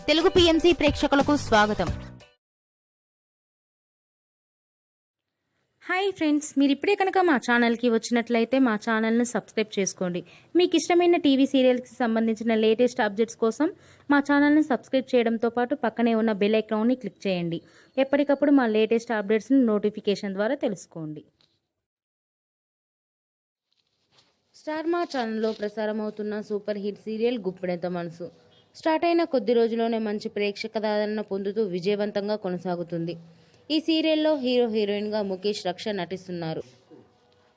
Telugu PMC ప్రేక్షకులకు స్వాగతం. Hi friends, మీరు ఇప్పుడే కనుక మా ఛానల్కి వచ్చినట్లయితే మా ఛానల్ను సబ్స్క్రైబ్ చేసుకోండి. మీకు ఇష్టమైన టీవీ సీరియల్స్కి సంబంధించిన లేటెస్ట్ అప్డేట్స్ కోసం మా ఛానల్ని సబ్స్క్రైబ్ చేయడంతో పాటు పక్కనే ఉన్న బెల్ ఐకాన్ని క్లిక్ చేయండి. ఎప్పటికప్పుడు మా లేటెస్ట్ అప్డేట్స్ని నోటిఫికేషన్ ద్వారా తెలుసుకోండి. స్టార్ మా ఛానల్లో ప్రసారం అవుతున్న సూపర్ హిట్ సీరియల్ గుప్పెడంత మనసు స్టార్ట్ అయిన కొద్ది రోజుల్లోనే మంచి ప్రేక్షకాదరణ పొందుతూ విజయవంతంగా కొనసాగుతుంది. ఈ సీరియల్లో హీరో హీరోయిన్గా ముఖేష్ రక్ష నటిస్తున్నారు.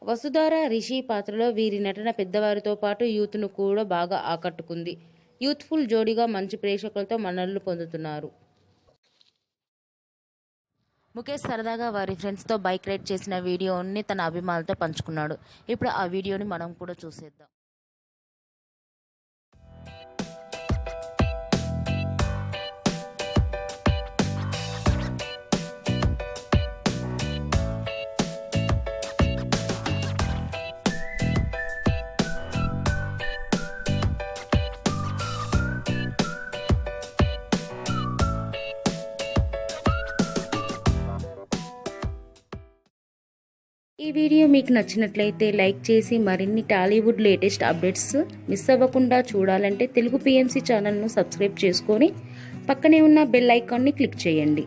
వసుధర రిషి పాత్రలో వీరి నటన పెద్దవారితో పాటు యూత్ను కూడా బాగా ఆకట్టుకుంది. యూత్ఫుల్ జోడీగా మంచి ప్రేక్షకులతో మన్ననలు పొందుతున్నారు. ముఖేష్ సరదాగా వారి ఫ్రెండ్స్తో బైక్ రైడ్ చేసిన వీడియోని తన అభిమానులతో పంచుకున్నాడు. ఇప్పుడు ఆ వీడియోని మనం కూడా చూసేద్దాం. ఈ వీడియో మీకు నచ్చినట్లయితే లైక్ చేసి మరిన్ని టాలీవుడ్ లేటెస్ట్ అప్డేట్స్ మిస్ అవ్వకుండా చూడాలంటే తెలుగు పిఎంసి ఛానల్ను సబ్స్క్రైబ్ చేసుకొని పక్కనే ఉన్న బెల్ ఐకాన్ని క్లిక్ చేయండి.